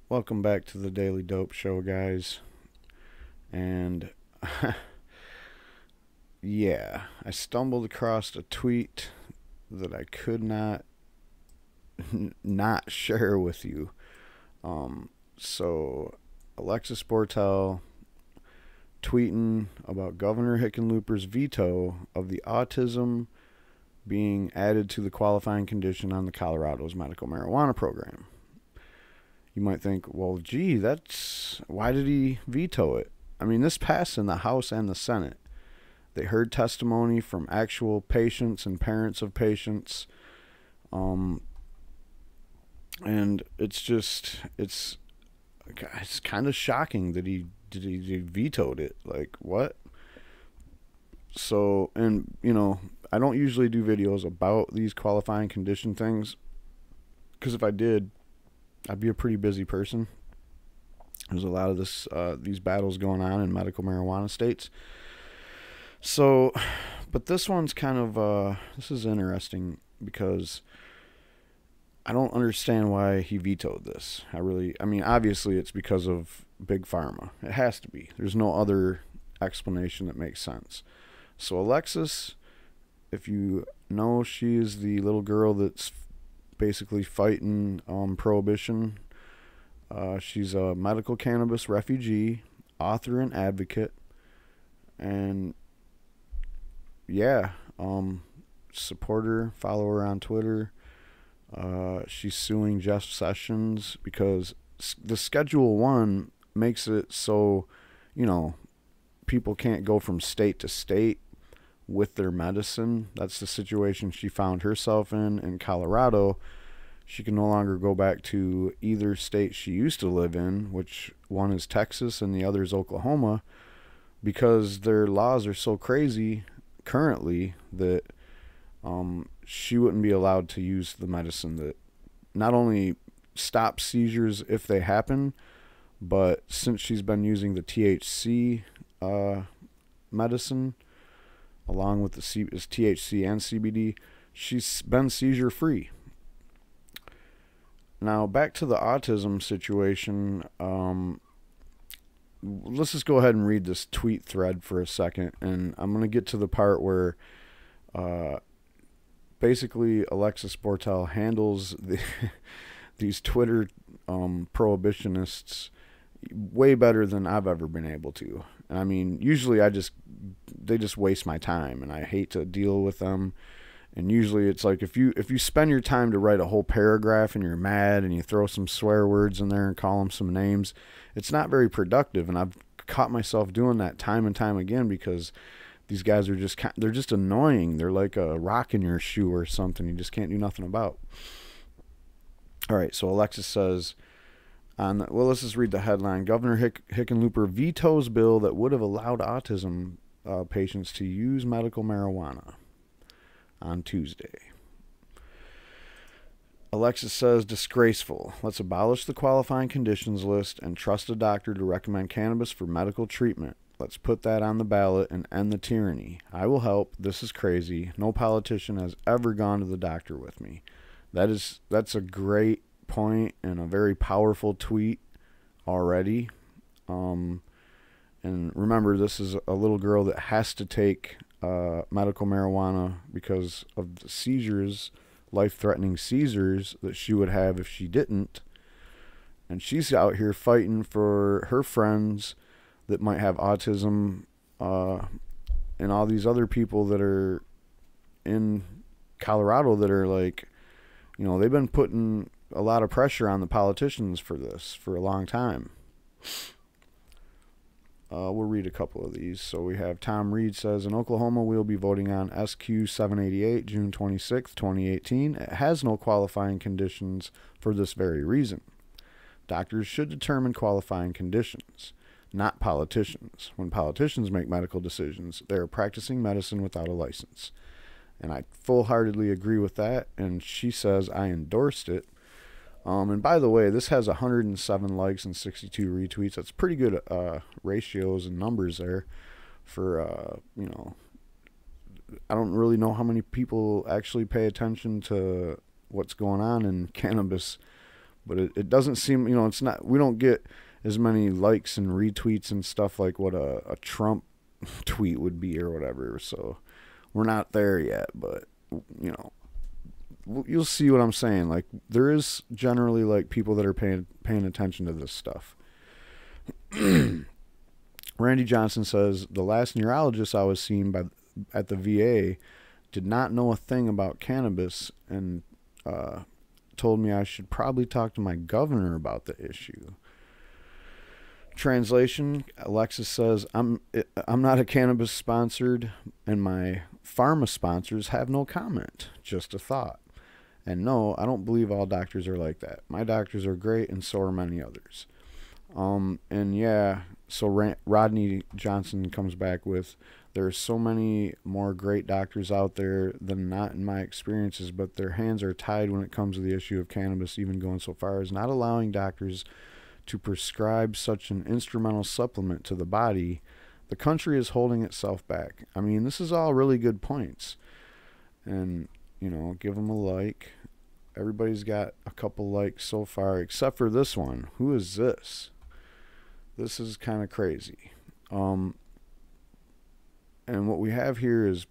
Welcome back to the Daily Dope Show, guys. And yeah, I stumbled across a tweet that I could not share with you. So Alexis Bortell tweeting about Governor Hickenlooper's veto of the autism being added to the qualifying condition on the Colorado's medical marijuana program. You might think, well, gee, that's why did he veto it? I mean, this passed in the House and the Senate. They heard testimony from actual patients and parents of patients, um, and it's kind of shocking that he vetoed it. Like what? So, and I don't usually do videos about these qualifying condition things because if I did, I'd be a pretty busy person. There's a lot of these battles going on in medical marijuana states. So, but this one's kind of this is interesting because I don't understand why he vetoed this. I mean, obviously it's because of big pharma. It has to be. There's no other explanation that makes sense. So Alexis, if you know, she is the little girl that's basically fighting prohibition. She's a medical cannabis refugee, author and advocate, and yeah, support her, follow her on Twitter. She's suing Jeff Sessions because the Schedule 1 makes it so, people can't go from state to state with their medicine. That's the situation she found herself in Colorado. She can no longer go back to either state she used to live in, which one is Texas and the other is Oklahoma, because their laws are so crazy currently that she wouldn't be allowed to use the medicine that not only stops seizures if they happen, but since she's been using the THC medicine along with the THC and CBD, she's been seizure free. Now back to the autism situation. Let's just go ahead and read this tweet thread for a second, and I'm gonna get to the part where basically Alexis Bortell handles these Twitter prohibitionists way better than I've ever been able to. And I mean, usually they just waste my time, and I hate to deal with them. And usually it's like if you spend your time to write a whole paragraph and you're mad and you throw some swear words in there and call them some names, it's not very productive. And I've caught myself doing that time and time again because these guys are they're just annoying. They're like a rock in your shoe or something you just can't do nothing about. All right, so Alexis says, let's just read the headline. Governor Hickenlooper vetoes bill that would have allowed autism patients to use medical marijuana on Tuesday. Alexis says, disgraceful. Let's abolish the qualifying conditions list and trust a doctor to recommend cannabis for medical treatment. Let's put that on the ballot and end the tyranny. I will help. This is crazy. No politician has ever gone to the doctor with me. That's a great point and a very powerful tweet already. And remember, this is a little girl that has to take medical marijuana because of the seizures, life-threatening seizures that she would have if she didn't. And she's out here fighting for her friends that might have autism, and all these other people that are in Colorado that are like, they've been putting a lot of pressure on the politicians for this for a long time. We'll read a couple of these. So we have Tom Reed says, in Oklahoma, we'll be voting on SQ 788, June 26, 2018. It has no qualifying conditions for this very reason. Doctors should determine qualifying conditions, not politicians. When politicians make medical decisions, they are practicing medicine without a license. And I full-heartedly agree with that. And she says I endorsed it. And by the way, this has 107 likes and 62 retweets. That's pretty good ratios and numbers there for, I don't really know how many people actually pay attention to what's going on in cannabis But it doesn't seem, it's not, we don't get as many likes and retweets and stuff like what a Trump tweet would be or whatever. So we're not there yet, but you'll see what I'm saying. Like, there is generally like people that are paying attention to this stuff. Randy Johnson says, the last neurologist I was seen at the VA did not know a thing about cannabis and told me I should probably talk to my governor about the issue. Translation, Alexis says, I'm not a cannabis sponsored, and my pharma sponsors have no comment. Just a thought. And no, I don't believe all doctors are like that. My doctors are great, and so are many others. And yeah, so Rodney Johnson comes back with, there are so many more great doctors out there than not in my experiences, but their hands are tied when it comes to the issue of cannabis, even going so far as not allowing doctors to prescribe such an instrumental supplement to the body. The country is holding itself back. I mean, this is all really good points. And, give them a like. Everybody's got a couple likes so far, except for this one. Who is this? This is kind of crazy. And what we have here is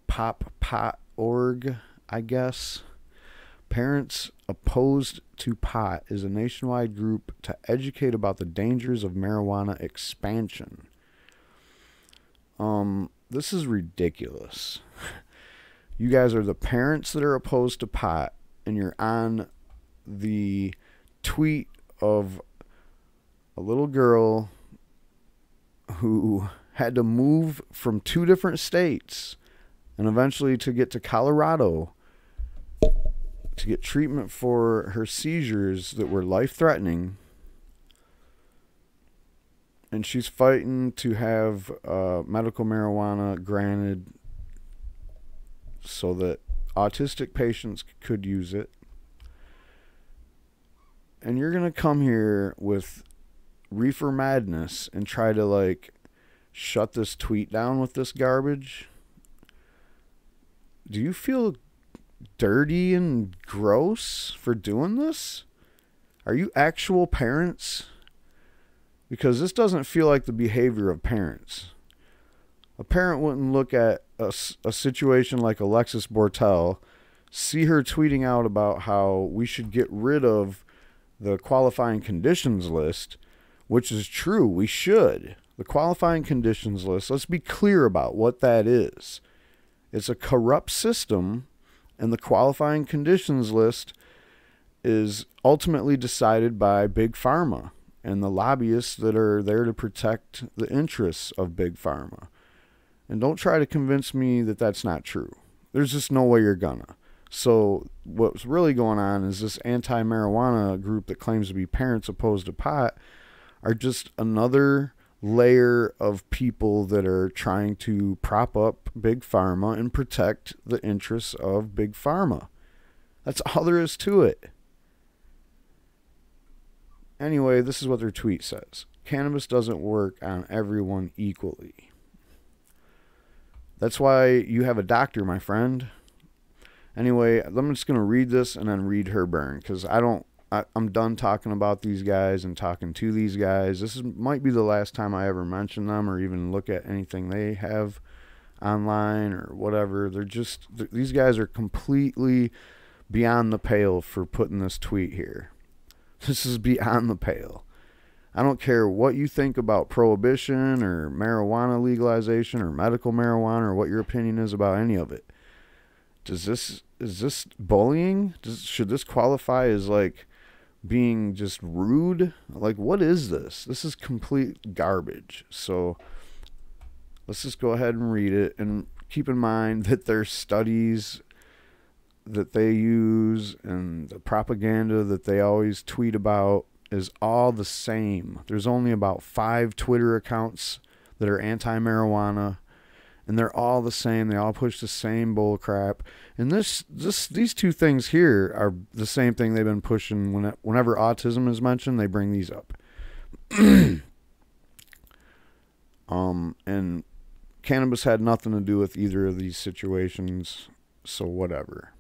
pop.org, I guess. Parents Opposed to Pot is a nationwide group to educate about the dangers of marijuana expansion. This is ridiculous. You guys are the parents that are opposed to pot, and you're on the tweet of a little girl who had to move from 2 different states and eventually to get to Colorado to get treatment for her seizures that were life-threatening. And she's fighting to have medical marijuana granted so that autistic patients could use it. And you're going to come here with reefer madness and try to, shut this tweet down with this garbage? Do you feel dirty and gross for doing this? Are you actual parents? Because this doesn't feel like the behavior of parents. A parent wouldn't look at a situation like Alexis Bortell, see her tweeting out about how we should get rid of the qualifying conditions list, which is true, we should. The qualifying conditions list, let's be clear about what that is. It's a corrupt system, and the qualifying conditions list is ultimately decided by Big Pharma and the lobbyists that are there to protect the interests of Big Pharma. And don't try to convince me that that's not true. There's just no way you're gonna. So what's really going on is this anti-marijuana group that claims to be parents opposed to pot are just another layer of people that are trying to prop up Big Pharma and protect the interests of Big Pharma. That's all there is to it. Anyway, this is what their tweet says. Cannabis doesn't work on everyone equally. That's why you have a doctor, my friend. Anyway, I'm just going to read this and then read her burn, because I'm done talking about these guys and talking to these guys. Might be the last time I ever mention them or even look at anything they have online or whatever. These guys are completely beyond the pale for putting this tweet here. This is beyond the pale. I don't care what you think about prohibition or marijuana legalization or medical marijuana or what your opinion is about any of it. Is this bullying? Should this qualify as being just rude? What is this? This is complete garbage. So let's just go ahead and read it, and keep in mind that there's studies that they use and the propaganda that they always tweet about is all the same. There's only about 5 Twitter accounts that are anti-marijuana, and they're all the same. They all push the same bull crap. And these 2 things here are the same thing they've been pushing. Whenever autism is mentioned, they bring these up. And cannabis had nothing to do with either of these situations, so whatever.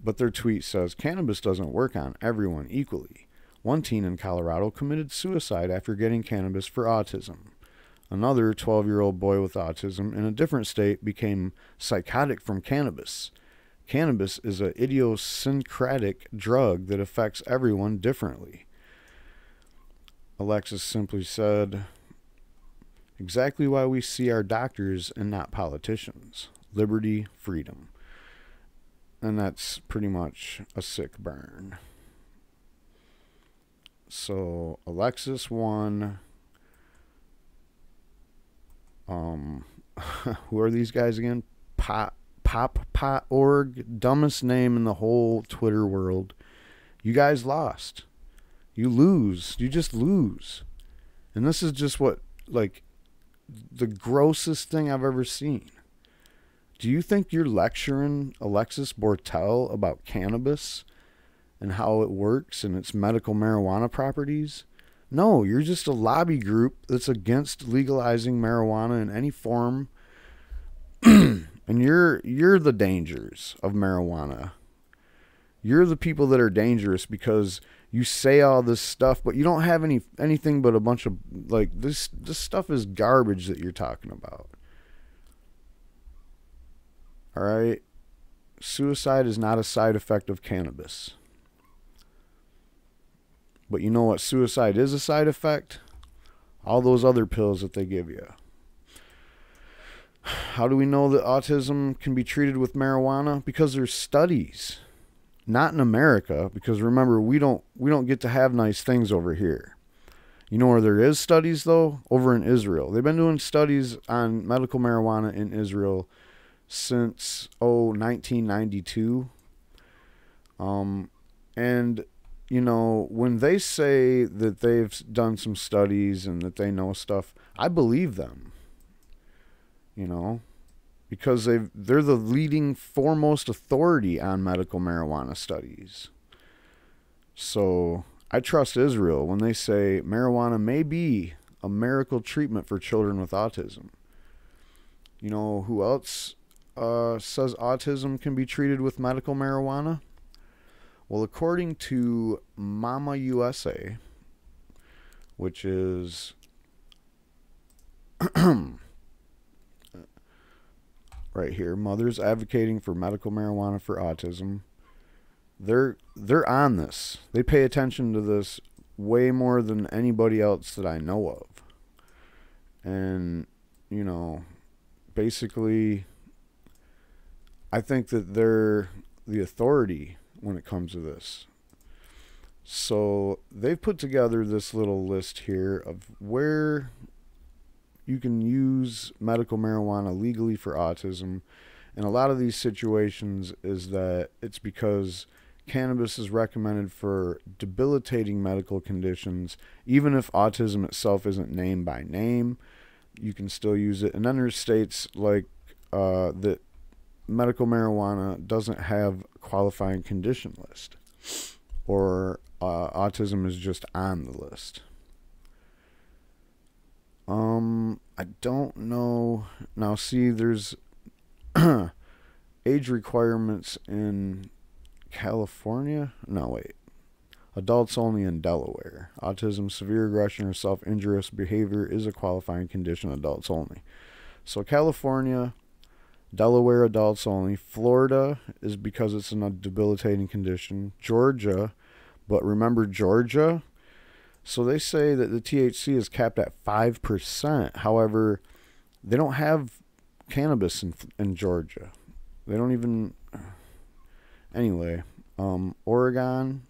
But their tweet says, cannabis doesn't work on everyone equally. One teen in Colorado committed suicide after getting cannabis for autism. Another 12-year-old boy with autism in a different state became psychotic from cannabis. Cannabis is an idiosyncratic drug that affects everyone differently. Alexis simply said, exactly why we see our doctors and not politicians. Liberty, freedom. And that's pretty much a sick burn. So Alexis won. Who are these guys again? Pop.org, dumbest name in the whole Twitter world. You guys lost. You lose. You just lose. And this is just what, like, the grossest thing I've ever seen. Do you think you're lecturing Alexis Bortell about cannabis and how it works and its medical marijuana properties? No, you're just a lobby group that's against legalizing marijuana in any form. And you're the dangers of marijuana. You're the people that are dangerous because you say all this stuff, but you don't have anything but a bunch of, like, this stuff is garbage that you're talking about. All right? Suicide is not a side effect of cannabis. But you know what suicide is a side effect? All those other pills that they give you. How do we know that autism can be treated with marijuana? Because there's studies. Not in America, because remember, we don't get to have nice things over here. You know where there is studies, though? Over in Israel. They've been doing studies on medical marijuana in Israel since 1992. And you know, when they say that they've done some studies and that they know stuff, I believe them. You know, because they're the leading foremost authority on medical marijuana studies. So I trust Israel when they say marijuana may be a miracle treatment for children with autism. You know who else says autism can be treated with medical marijuana? Well, according to Mama USA, which is right here, Mothers Advocating for Medical Marijuana for Autism, they're on this. They pay attention to this way more than anybody else that I know of. And, you know, basically, I think that they're the authority when it comes to this. So they've put together this little list here of where you can use medical marijuana legally for autism. And a lot of these situations is that it's because cannabis is recommended for debilitating medical conditions. Even if autism itself isn't named by name, you can still use it. And then there's states like that medical marijuana doesn't have a qualifying condition list, or autism is just on the list. I don't know. Now, see, there's age requirements in California. No, wait. Adults only in Delaware. Autism, severe aggression, or self-injurious behavior is a qualifying condition. Adults only. So California, Delaware, adults only. Florida is because it's a debilitating condition. Georgia, but remember Georgia? So they say that the THC is capped at 5%. However, they don't have cannabis in Georgia. They don't even... Anyway, Oregon,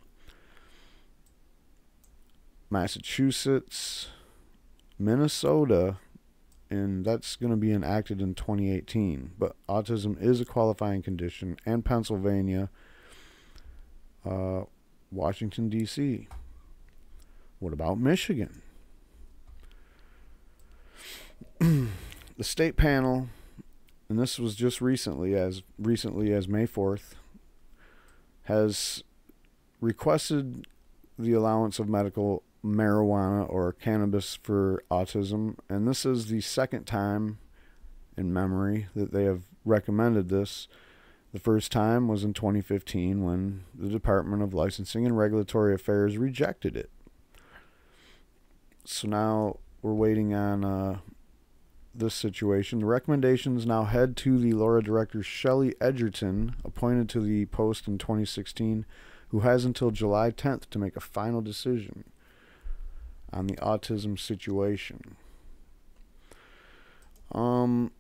Massachusetts, Minnesota, and that's going to be enacted in 2018. But autism is a qualifying condition. And Pennsylvania, Washington, D.C. What about Michigan? The state panel, and this was just recently as May 4th, has requested the allowance of medical marijuana or cannabis for autism, and this is the second time in memory that they have recommended this. The first time was in 2015 when the Department of Licensing and Regulatory Affairs rejected it. So now we're waiting on this situation. The recommendations now head to the Laura director Shelley Edgerton, appointed to the post in 2016, who has until July 10th to make a final decision on the autism situation.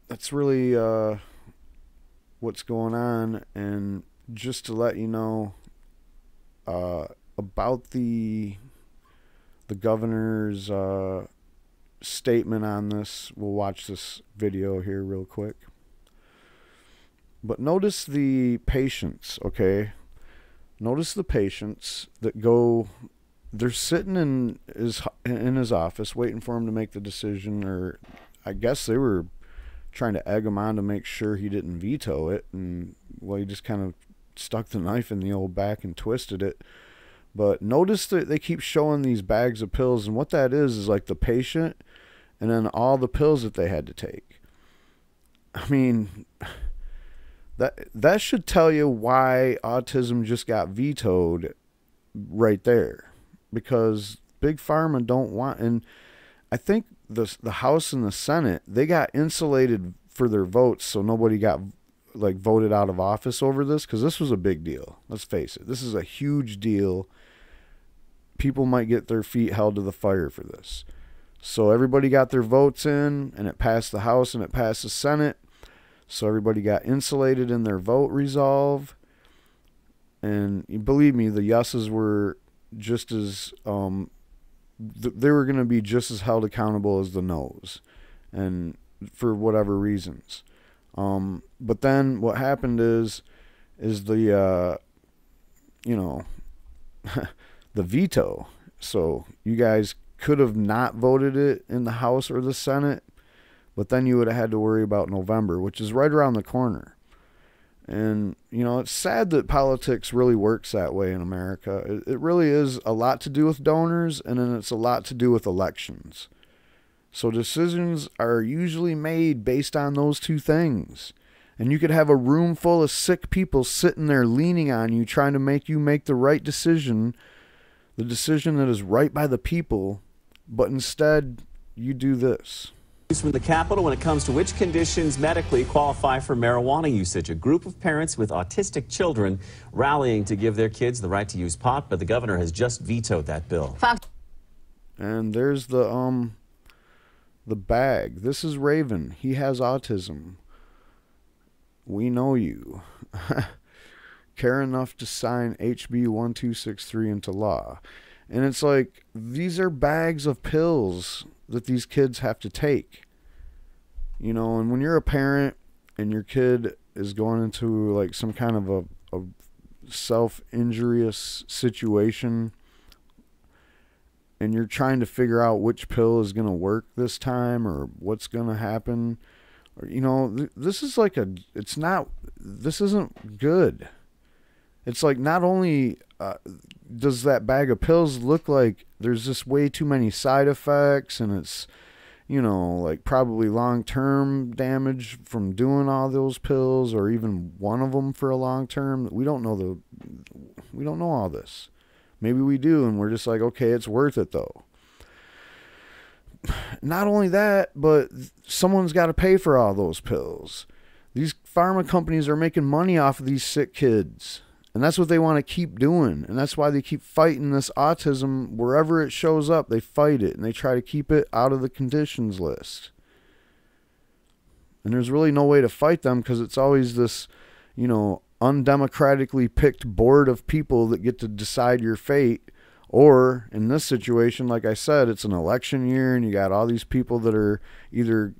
That's really what's going on. And just to let you know about the governor's statement on this, we'll watch this video here real quick. But notice the patients, okay? Notice the patients that go, they're sitting in his office waiting for him to make the decision, or I guess they were trying to egg him on to make sure he didn't veto it, and well, he just kind of stuck the knife in the old back and twisted it. But notice that they keep showing these bags of pills, and what that is like the patient and then all the pills that they had to take. I mean, that should tell you why autism just got vetoed right there, because Big Pharma don't want, and I think the House and the Senate, they got insulated for their votes, so nobody got like voted out of office over this, because this was a big deal. Let's face it, this is a huge deal. People might get their feet held to the fire for this. So everybody got their votes in, and it passed the House and it passed the Senate. So everybody got insulated in their vote resolve. And believe me, the yeses were just as they were going to be just as held accountable as the noes, and for whatever reasons. But then what happened is the the veto. So you guys could have not voted it in the House or the Senate, but then you would have had to worry about November, which is right around the corner. And, you know, it's sad that politics really works that way in America. It really is a lot to do with donors, and then it's a lot to do with elections. So decisions are usually made based on those two things. And you could have a room full of sick people sitting there leaning on you, trying to make you make the right decision, the decision that is right by the people, but instead you do this. From the Capitol when it comes to which conditions medically qualify for marijuana usage. A group of parents with autistic children rallying to give their kids the right to use pot, but the governor has just vetoed that bill. And there's the bag. This is Raven. He has autism. We know you. Care enough to sign HB 1263 into law. And it's like, these are bags of pills that these kids have to take, you know. And when you're a parent and your kid is going into like some kind of a self-injurious situation, and you're trying to figure out which pill is going to work this time or what's going to happen, or, you know, this is like this isn't good. It's like, not only does that bag of pills look like there's just way too many side effects, and it's, you know, like probably long-term damage from doing all those pills, or even one of them for a long term. We don't know all this. Maybe we do, and we're just like, okay, it's worth it though. Not only that, but someone's got to pay for all those pills. These pharma companies are making money off of these sick kids. And that's what they want to keep doing. And that's why they keep fighting this autism. Wherever it shows up, they fight it. And they try to keep it out of the conditions list. And there's really no way to fight them, because it's always this, you know, undemocratically picked board of people that get to decide your fate. Or in this situation, like I said, it's an election year, and you got all these people that are either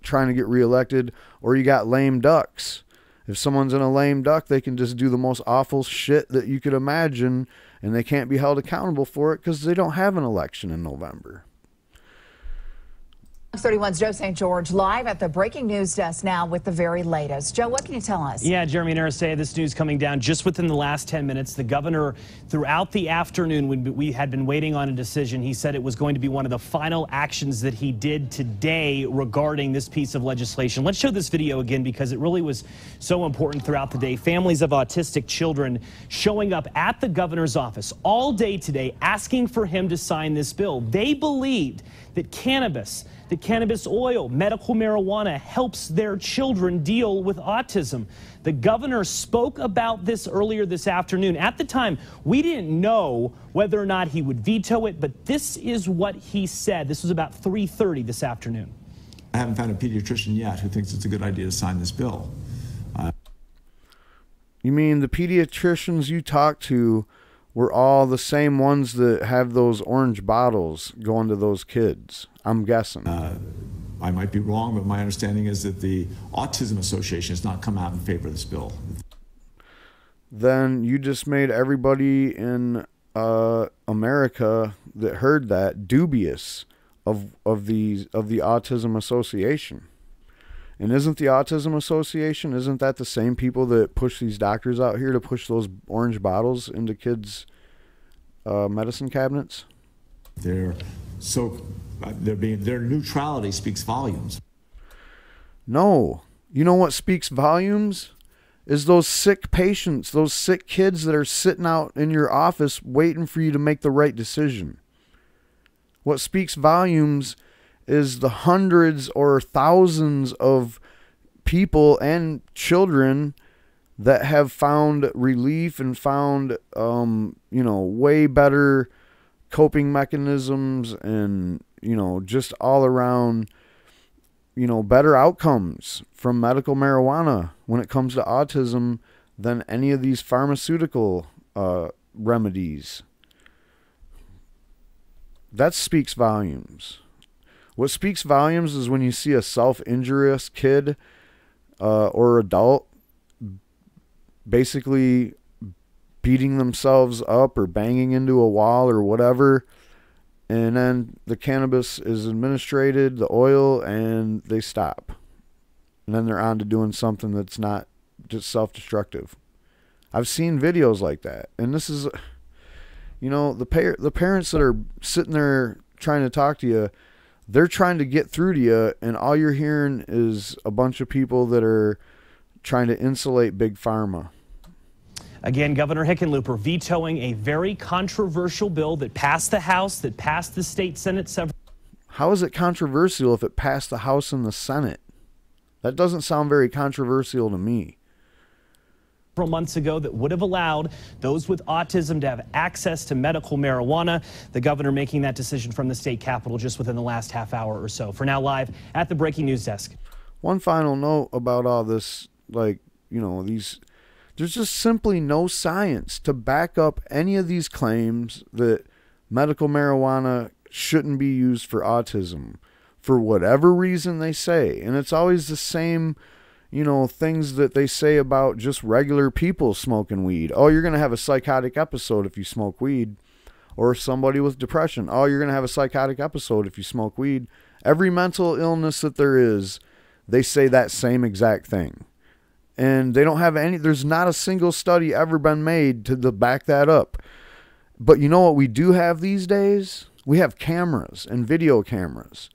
trying to get reelected, or you got lame ducks. If someone's in a lame duck, they can just do the most awful shit that you could imagine, and they can't be held accountable for it because they don't have an election in November. 31's Joe St. George live at the breaking news desk now with the very latest. Joe, what can you tell us? Yeah, Jeremy and Aracea, this news coming down just within the last 10 minutes. The governor, throughout the afternoon, when we had been waiting on a decision, he said it was going to be one of the final actions that he did today regarding this piece of legislation. Let's show this video again because it really was so important throughout the day. Families of autistic children showing up at the governor's office all day today asking for him to sign this bill. They believed that cannabis oil, medical marijuana helps their children deal with autism. The governor spoke about this earlier this afternoon. At the time, we didn't know whether or not he would veto it, but this is what he said. This was about 3:30 this afternoon. I haven't found a pediatrician yet who thinks it's a good idea to sign this bill. You mean the pediatricians you talked to were all the same ones that have those orange bottles going to those kids? I'm guessing. I might be wrong, but my understanding is that the Autism Association has not come out in favor of this bill. Then you just made everybody in America that heard that dubious of the Autism Association. And isn't the Autism Association, isn't that the same people that push these doctors out here to push those orange bottles into kids' medicine cabinets? Their neutrality speaks volumes. No. You know what speaks volumes? Is those sick patients, those sick kids that are sitting out in your office waiting for you to make the right decision. What speaks volumes is the hundreds or thousands of people and children that have found relief and found, way better coping mechanisms and, just all around, better outcomes from medical marijuana when it comes to autism than any of these pharmaceutical remedies. That speaks volumes. What speaks volumes is when you see a self-injurious kid or adult basically beating themselves up or banging into a wall or whatever, and then the cannabis is administered, the oil, and they stop. And then they're on to doing something that's not just self-destructive. I've seen videos like that. And this is, the parents that are sitting there trying to talk to you, they're trying to get through to you, and all you're hearing is a bunch of people that are trying to insulate Big Pharma. Again, Governor Hickenlooper vetoing a very controversial bill that passed the House, that passed the state Senate several. How is it controversial if it passed the House and the Senate? That doesn't sound very controversial to me. Several months ago that would have allowed those with autism to have access to medical marijuana. The governor making that decision from the state capitol just within the last half hour or so. For now, live at the breaking news desk. One final note about all this, there's just simply no science to back up any of these claims that medical marijuana shouldn't be used for autism for whatever reason they say. And it's always the same, things that they say about just regular people smoking weed. Oh, you're going to have a psychotic episode if you smoke weed. Or somebody with depression. Oh, you're going to have a psychotic episode if you smoke weed. Every mental illness that there is, they say that same exact thing. And they don't have there's not a single study ever been made to back that up. But you know what we do have these days? We have cameras and video cameras.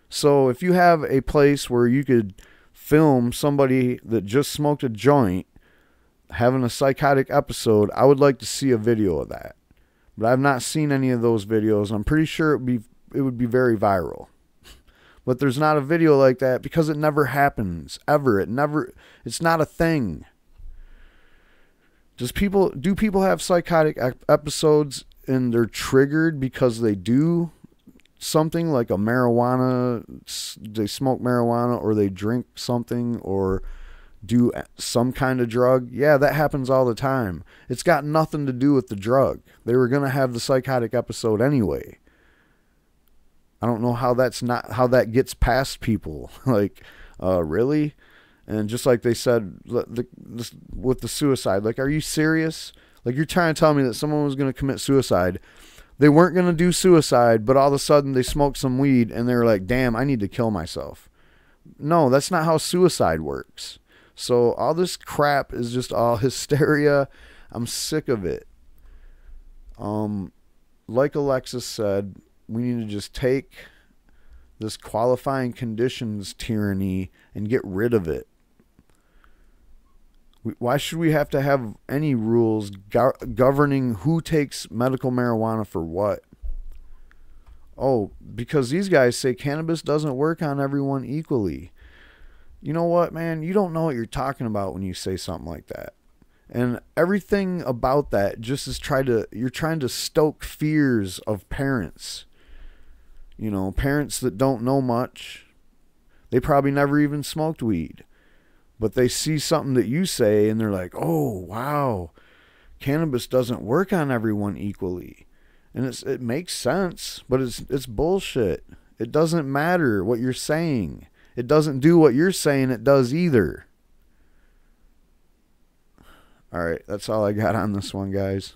So if you have a place where you could film somebody that just smoked a joint having a psychotic episode, I would like to see a video of that. But I've not seen any of those videos. I'm pretty sure it would be very viral. But there's not a video like that because it never happens, ever. It's not a thing. Do people have psychotic episodes and they're triggered because they do something like they smoke marijuana or they drink something or do some kind of drug? Yeah, that happens all the time. It's got nothing to do with the drug. They were going to have the psychotic episode anyway. I don't know how that gets past people. Really? And just like they said with the suicide, are you serious? You're trying to tell me that someone was going to commit suicide. They weren't going to do suicide, but all of a sudden they smoked some weed and they were like, damn, I need to kill myself. No, that's not how suicide works. So all this crap is just all hysteria. I'm sick of it. Like Alexis said, we need to just take this qualifying conditions tyranny and get rid of it. Why should we have to have any rules governing who takes medical marijuana for what? Oh, because these guys say cannabis doesn't work on everyone equally. You know what, man? You don't know what you're talking about when you say something like that. And everything about that just is you're trying to stoke fears of parents. You know, parents that don't know much. They probably never even smoked weed. But they see something that you say and they're like, oh, wow, cannabis doesn't work on everyone equally. And it makes sense, but it's bullshit. It doesn't matter what you're saying. It doesn't do what you're saying it does either. All right, that's all I got on this one, guys.